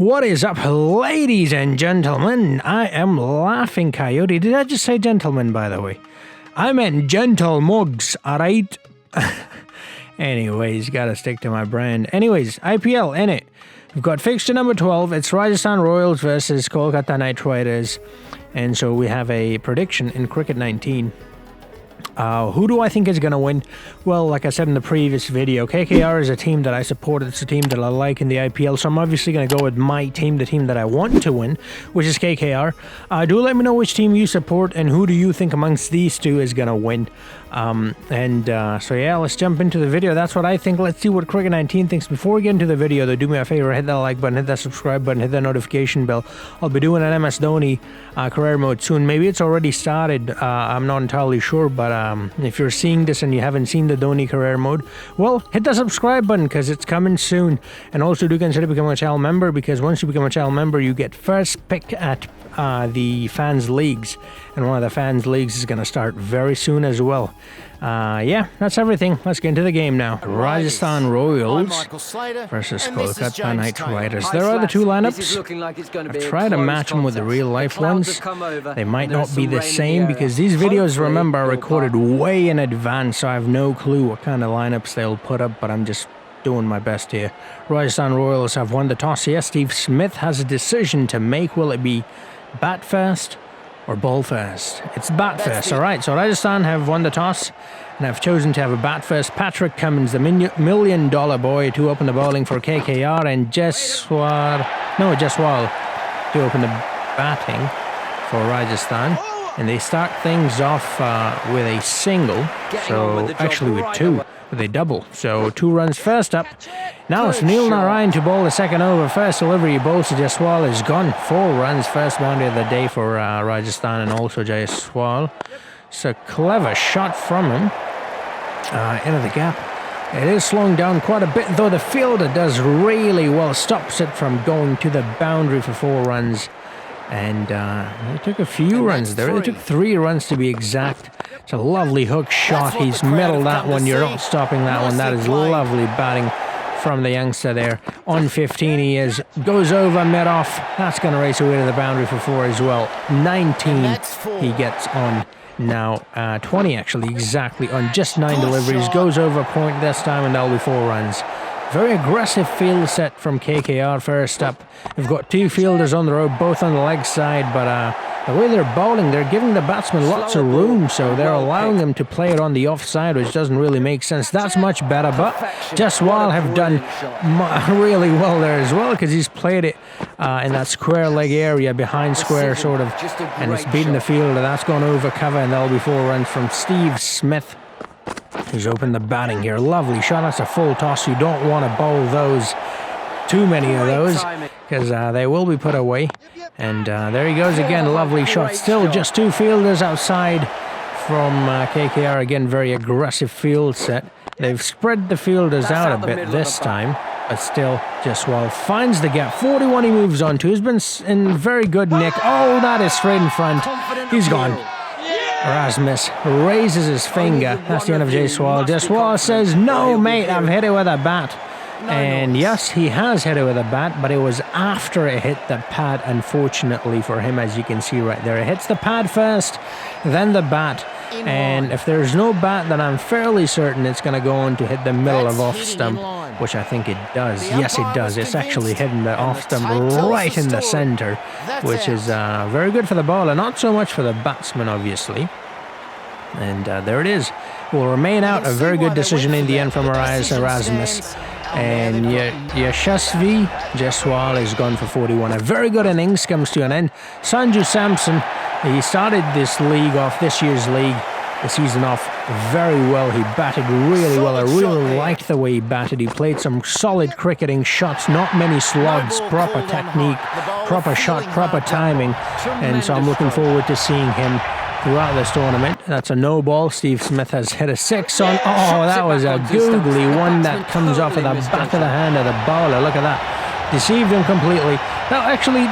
What is up, ladies and gentlemen? I am laughing Coyote. Did I just say gentlemen, by the way? I meant gentle mugs, alright? Anyways, gotta stick to my brand. Anyways, IPL, innit? We've got fixture number 12. It's Rajasthan Royals versus Kolkata Knight Riders. And so we have a prediction in Cricket 19. Who do I think is going to win? Well, like I said in the previous video, KKR is a team that I support. It's a team that I like in the IPL, so I'm obviously going to go with my team, the team that I want to win, which is KKR. Do let me know which team you support and who do you think amongst these two is going to win. So yeah, let's jump into the video. That's what I think. Let's see what Cricket 19 thinks. Before we get into the video, though, do me a favor, hit that like button, hit that subscribe button, hit that notification bell. I'll be doing an MS Dhoni career mode soon. Maybe it's already started. I'm not entirely sure, but if you're seeing this and you haven't seen the Dhoni career mode, well, hit the subscribe button because it's coming soon. And also do consider becoming a channel member, because once you become a channel member, you get first pick at the fans leagues, and one of the fans leagues is going to start very soon as well. Yeah, that's everything. Let's get into the game now. Rajasthan Royals versus Kolkata Knight Riders. There are the two lineups. I've tried to match them with the real life ones. They might not be the same because these videos, remember, are recorded way in advance, so I have no clue what kind of lineups they'll put up, but I'm just doing my best here. Rajasthan Royals have won the toss here. Steve Smith has a decision to make. Will it be bat first or ball first? It's bat first. All right, so Rajasthan have won the toss and have chosen to have a bat first. Patrick Cummins, the $1 million boy, to open the bowling for KKR, and Jaiswal to open the batting for Rajasthan. And they start things off with a single, so actually with two, with a double. So 2 runs first up. Now it's Neil Narayan to bowl the second over. First delivery, bowls to Jaiswal is gone. 4 runs, first boundary of the day for Rajasthan, and also Jaiswal. It's a clever shot from him into the gap. It is slowing down quite a bit, though the fielder does really well. Stops it from going to the boundary for 4 runs. And they took a few runs there. They took 3 runs to be exact. It's a lovely hook shot. He's middled that one. You're not stopping that one. That is lovely batting from the youngster there. On 15 he is. Goes over mid-off. That's going to race away to the boundary for 4 as well. 19 he gets on now. 20 actually exactly on just 9 deliveries. Goes over point this time, and that'll be 4 runs. Very aggressive field set from KKR first up. We've got 2 fielders on the road, both on the leg side, but the way they're bowling, they're giving the batsmen lots of room, so they're allowing them to play it on the offside, which doesn't really make sense. That's much better, but Jaiswal have done really well there as well, because he's played it in that square leg area, behind square sort of, and it's beaten the fielder. That's gone over cover, and that'll be 4 runs from Steve Smith. He's opened the batting here. Lovely shot. That's a full toss. You don't want to bowl those, too many of those, because they will be put away. And there he goes again. Lovely shot. Still just 2 fielders outside from KKR. Again, very aggressive field set. They've spread the fielders out a bit this time, but still Jaiswal finds the gap. 41 he moves on to. He's been in very good nick. Oh, that is straight in front. He's gone. Rasmus raises his finger. That's the end of Jaiswal. Jaiswal says, "No, mate, I've hit it with a bat." And yes, he has hit it with a bat, but it was after it hit the pad, unfortunately for him, as you can see right there. It hits the pad first, then the bat. And if there's no bat, then I'm fairly certain it's going to go on to hit the middle of off stump, which I think it does. Yes, it does. It's actually hitting the off stump right in the center, which is very good for the bowler, not so much for the batsman, obviously. And there it is. Will remain out. A very good decision in the end from Rasmus. And Yashasvi Jaiswal is gone for 41. A very good innings comes to an end. Sanju Samson, he started this year's league, the season off very well. He batted really well. I really liked the way he batted. He played some solid cricketing shots, not many slugs, proper technique, proper shot, proper timing. And so I'm looking forward to seeing him throughout this tournament. That's a no ball. Steve Smith has hit a 6 on. Oh, that was a googly one that comes off of the back of the hand of the bowler. Look at that. Deceived him completely. Now, actually,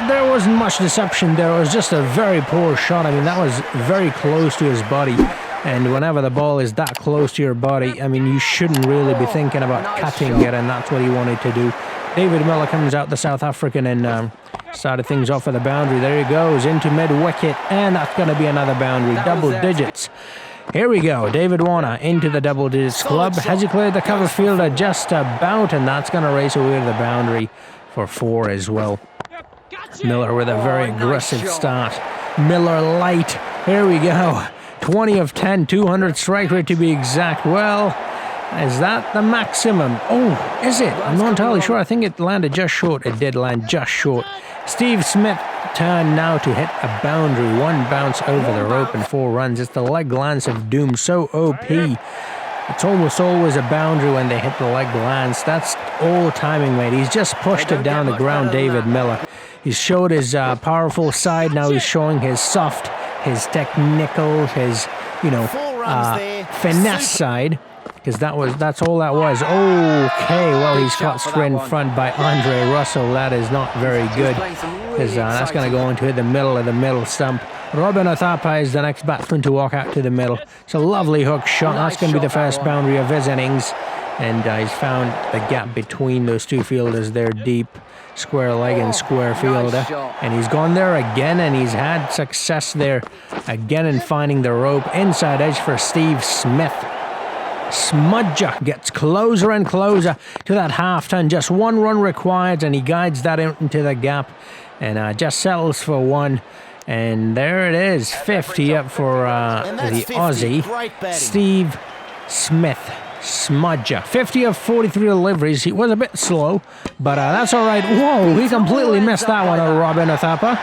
there wasn't much deception there. It was just a very poor shot. I mean, that was very close to his body. And whenever the ball is that close to your body, I mean, you shouldn't really be thinking about cutting it, and that's what he wanted to do. David Miller comes out, the South African, and started things off with a boundary. There he goes into mid-wicket, and that's going to be another boundary, double digits. Here we go, David Warner into the double digits club. Has he cleared the cover fielder? Just about, and that's going to race away to the boundary for 4 as well. Miller with a very aggressive start. Miller light. Here we go. 20 of 10, 200 strike rate to be exact. Well, is that the maximum? Oh, is it? I'm not entirely sure. I think it landed just short. It did land just short. Steve Smith turned now to hit a boundary. 1 bounce over the rope and 4 runs. It's the leg lance of doom. So OP. It's almost always a boundary when they hit the leg lance. That's all timing, mate. He's just pushed it down the ground, David Miller. He's showed his powerful side. Now he's showing his soft, his technical, his, finesse side. Because that's all that was. Okay, well, he's caught straight in front by Andre Russell. That is not very good. Because that's going to go into the middle of the middle stump. Robin Athapa is the next batsman to walk out to the middle. It's a lovely hook shot. That's going to be the first boundary of his innings. And he's found the gap between those two fielders there deep. Square leg and square fielder. And he's gone there again, and he's had success there again in finding the rope. Inside edge for Steve Smith. Smudger gets closer and closer to that half-ton. Just 1 run required, and he guides that into the gap and just settles for 1. And there it is, 50 up for the Aussie, Steve Smith. Smudger. 50 of 43 deliveries. He was a bit slow, but that's all right. Whoa, he completely missed that one on Robin Athapa.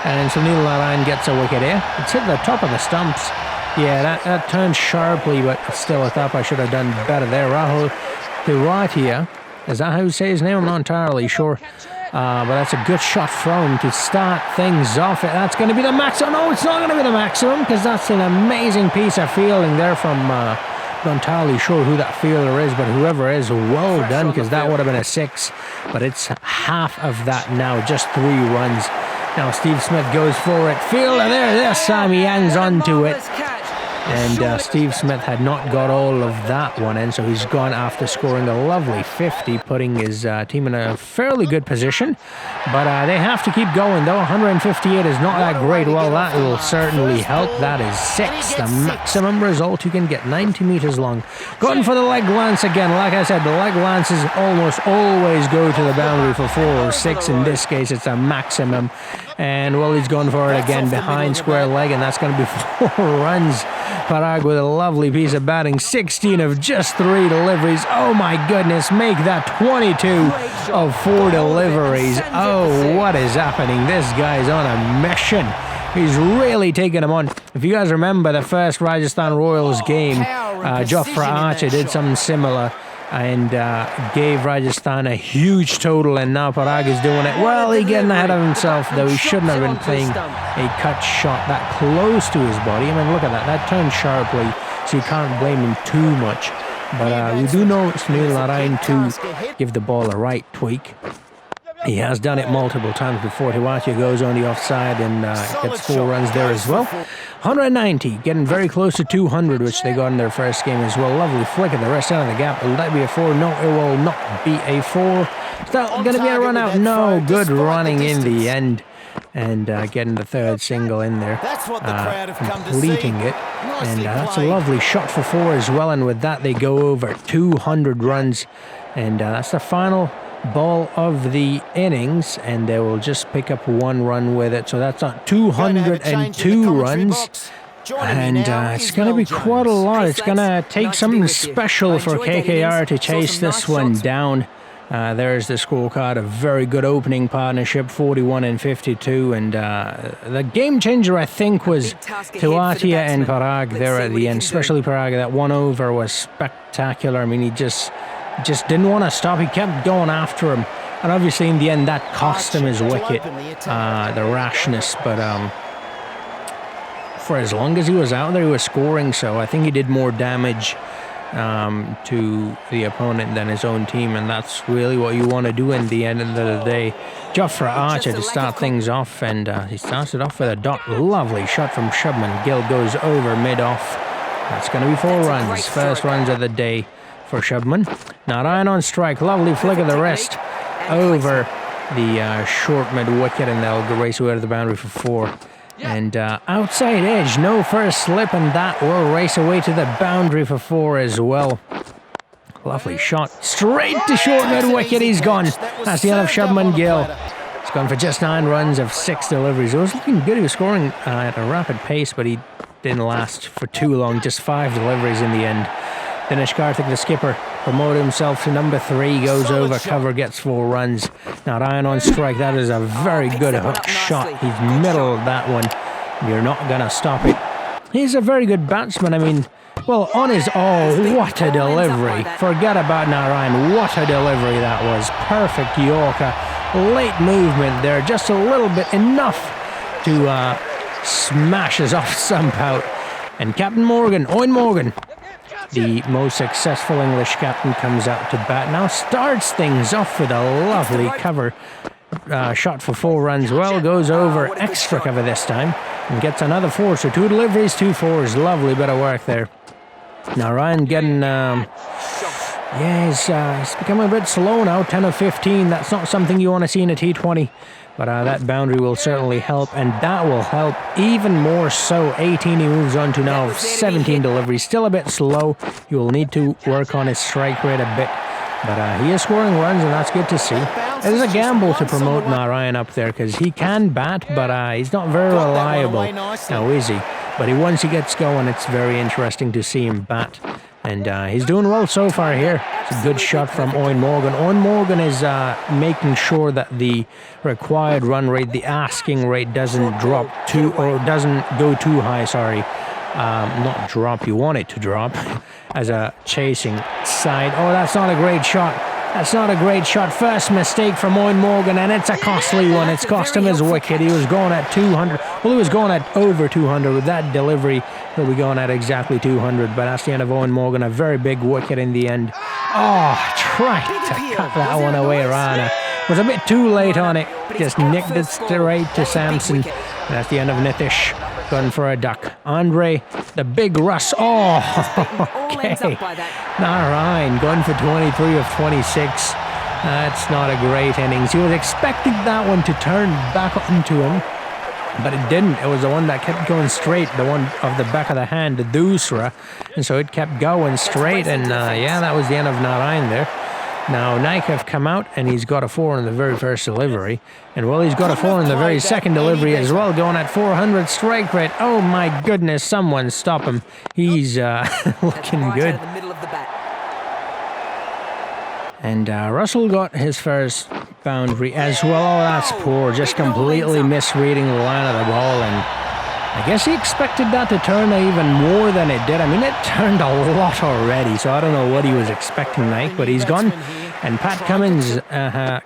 And Sunil Narayan gets a wicket here. It's hit the top of the stumps. Yeah, that turned sharply, but still Athapa should have done better there. Rahul Tewatia, is that how you say his name? I'm not entirely sure. But that's a good shot from him to start things off. That's going to be the maximum. No, it's not going to be the maximum, because that's an amazing piece of fielding there from... not entirely sure who that fielder is, but whoever is, well done, because that would have been a 6. But it's half of that now, just 3 runs. Now Steve Smith goes for it. Fielder there, this time he hangs on to it. And Steve Smith had not got all of that one in, so he's gone after scoring a lovely 50, putting his team in a fairly good position. But they have to keep going, though. 158 is not that great. Well, that will certainly help. That is 6, the maximum result you can get, 90 meters long. Going for the leg lance again. Like I said, the leg lances almost always go to the boundary for 4 or 6. In this case, it's a maximum. And, well, he's going for it again behind square leg, and that's going to be 4 runs. Parag with a lovely piece of batting, 16 of just 3 deliveries. Oh my goodness, make that 22 of 4 deliveries. Oh, what is happening? This guy's on a mission. He's really taking him on. If you guys remember the first Rajasthan Royals game, Jofra Archer did something similar and gave Rajasthan a huge total, and now Parag is doing it. Well, he's getting ahead of himself, though. He shouldn't have been playing a cut shot that close to his body. I mean, look at that. That turned sharply, so you can't blame him too much. But we do know Sunil Narayan to give the ball a right tweak. He has done it multiple times before. Tewatia goes on the offside and gets 4 runs there as well. 190, getting very close to 200, which they got in their first game as well. Lovely flick of the wrist out of the gap. Will that be a 4? No, it will not be a 4. Is that going to be a run out? No, good running in the end. And getting the 3rd single in there, completing it. And that's a lovely shot for 4 as well. And with that, they go over 200 runs. And that's the final ball of the innings, and they will just pick up 1 run with it. So that's not 202 runs. And it's going to be quite a lot. It's going to take something special for KKR to chase this one down. There's the scorecard, a very good opening partnership, 41 and 52, and the game changer, I think, was Tewatia and Parag there at the end, especially Parag. That 1 over was spectacular. I mean, he just didn't want to stop. He kept going after him, and obviously in the end that cost him his wicket, the rashness, but for as long as he was out there, he was scoring, so I think he did more damage to the opponent than his own team, and that's really what you want to do in the end of the day. Jofra Archer to start things off, and he starts it off with a dot. Lovely shot from Shubman. Gill goes over mid-off. That's going to be 4 runs. First runs of the day for Shubman. Narayan on strike. Lovely flick of the wrist. over the short mid-wicket, and they'll race away to the boundary for 4. And outside edge, no first slip, and that will race away to the boundary for 4 as well. Lovely shot. Straight to short mid-wicket, he's gone. That's the end of Shubman Gill. He's gone for just 9 runs of 6 deliveries. It was looking good. He was scoring at a rapid pace, but he didn't last for too long. Just 5 deliveries in the end. Dinesh Karthik, the skipper, promoted himself to number 3, goes over cover, gets 4 runs. Now Ryan on strike. That is a very good hook shot. He's middled that one. You're not going to stop it. He's a very good batsman. I mean, well, on his... Oh, what a delivery. Forget about Narayan. What a delivery that was. Perfect Yorker. Late movement there. Just a little bit. Enough to smash us off stump out. And Captain Morgan, Owen Morgan, the most successful English captain, comes out to bat. Now starts things off with a lovely cover shot for 4 runs. Well, goes over extra cover this time and gets another 4. So 2 deliveries, 2 4s. Lovely bit of work there. Now Ryan getting... he's becoming a bit slow now. 10 of 15. That's not something you want to see in a T20. But that boundary will certainly help, and that will help even more so. 18 he moves on to now, 17 deliveries. Still a bit slow. He will need to work on his strike rate a bit. But he is scoring runs, and that's good to see. It is a gamble to promote Narayan up there, because he can bat, but he's not very reliable. Now, is he? But once he gets going, it's very interesting to see him bat. And he's doing well so far here. It's a good shot from Owen Morgan. Owen Morgan is making sure that the required run rate, the asking rate, doesn't drop too, or doesn't go too high, sorry. Not drop, you want it to drop as a chasing side. Oh, that's not a great shot. That's not a great shot. First mistake from Owen Morgan, and it's a costly one. It's cost him his wicket. He was going at 200. Well, he was going at over 200 with that delivery. He'll be going at exactly 200, but that's the end of Owen Morgan. A very big wicket in the end. Oh, tried to cut that one away, Rana. Was a bit too late on it. Just nicked it straight to Samson. And that's the end of Nitish. Going for a duck. Andre, the big Russ. Oh, okay. Narayan going for 23 of 26. That's not a great innings. He was expecting that one to turn back onto him, but it didn't. It was the one that kept going straight, the one of the back of the hand, the Dusra. And so it kept going straight, and yeah, that was the end of Narayan there. Now, Naik have come out, and he's got a 4 in the very first delivery. And, well, he's got a 4 in the very second delivery as well, going at 400 strike rate. Oh, my goodness, someone stop him. He's looking good. And Russell got his first boundary as well. Oh, that's poor. Just completely misreading the line of the ball. And I guess he expected that to turn even more than it did. I mean, it turned a lot already, so I don't know what he was expecting, Nike, but he's gone. And Pat Cummins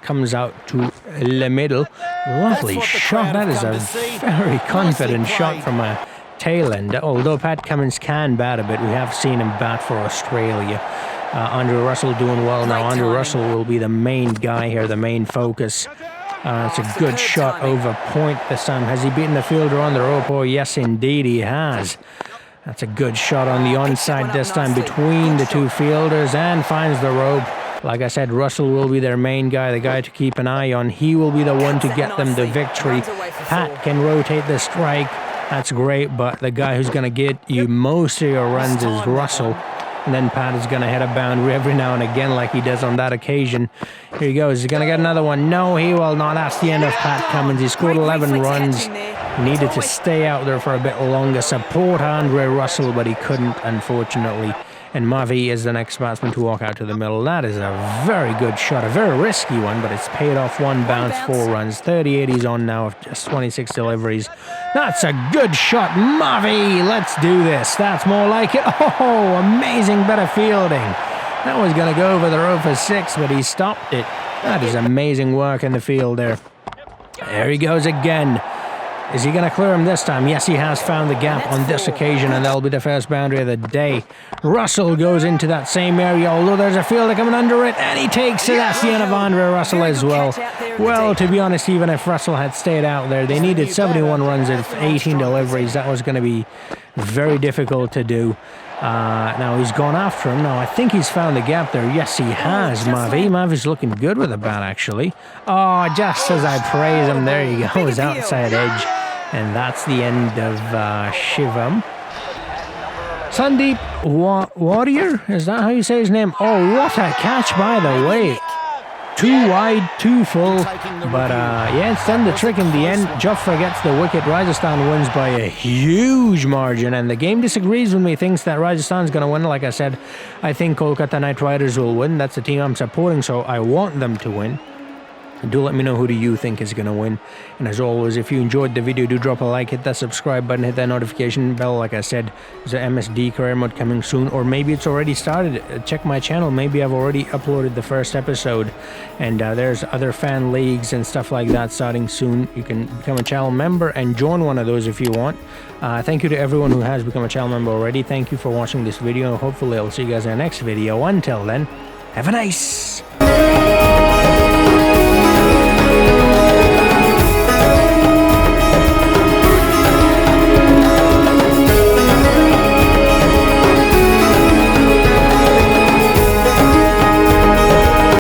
comes out to the middle. Lovely shot. That is a very confident shot from a tail end. Although Pat Cummins can bat a bit, we have seen him bat for Australia. Andrew Russell doing well now. Andrew Russell will be the main guy here, the main focus. It's a good shot over point this time. Has he beaten the fielder on the rope? Oh, yes, indeed he has. That's a good shot on the onside this time between the 2 fielders and finds the rope. Like I said, Russell will be their main guy, the guy to keep an eye on. He will be the one to get them the victory. Pat can rotate the strike. That's great, but the guy who's going to get you most of your runs is Russell. And then Pat is going to hit a boundary every now and again like he does on that occasion. Here he goes. He's going to get another one. No, he will not. That's the end of Pat Cummins. He scored 11 runs. He needed to stay out there for a bit longer. Support Andre Russell, but he couldn't, unfortunately. And Mavi is the next batsman to walk out to the middle. That is a very good shot. A very risky one, but it's paid off. 1 bounce, 4 runs. 38 he's on now of just 26 deliveries. That's a good shot. Mavi, let's do this. That's more like it. Oh, amazing bit of fielding. That was going to go over the rope for 6, but he stopped it. That is amazing work in the field there. There he goes again. Is he going to clear him this time? Yes, he has found the gap on this occasion, and that'll be the first boundary of the day. Russell goes into that same area, although there's a fielder coming under it, and he takes it. That's the end of Andre Russell as well. Well, to be honest, even if Russell had stayed out there, they needed 71 runs of 18 deliveries. That was going to be very difficult to do. Now he's gone after him. Now I think he's found the gap there. Yes, he has, Mavi. Mavi's looking good with the bat, actually. Oh, just as I praise him, there he goes, outside edge. And that's the end of Shivam. Sandeep Warrior? Is that how you say his name? Oh, what a catch, by the way. Too wide, too full. But yeah, it's done the trick in the end. Jaffa gets the wicket. Rajasthan wins by a huge margin. And the game disagrees with me. Thinks that Rajasthan's going to win. Like I said, I think Kolkata Knight Riders will win. That's the team I'm supporting, so I want them to win. Do let me know who do you think is going to win. And as always, if you enjoyed the video, do drop a like, hit that subscribe button, hit that notification bell. Like I said, there's an MSD career mode coming soon, or maybe it's already started. Check my channel. Maybe I've already uploaded the first episode. And there's other fan leagues and stuff like that starting soon. You can become a channel member and join one of those if you want. Thank you to everyone who has become a channel member already. Thank you for watching this video. Hopefully I'll see you guys in the next video. Until then, have a nice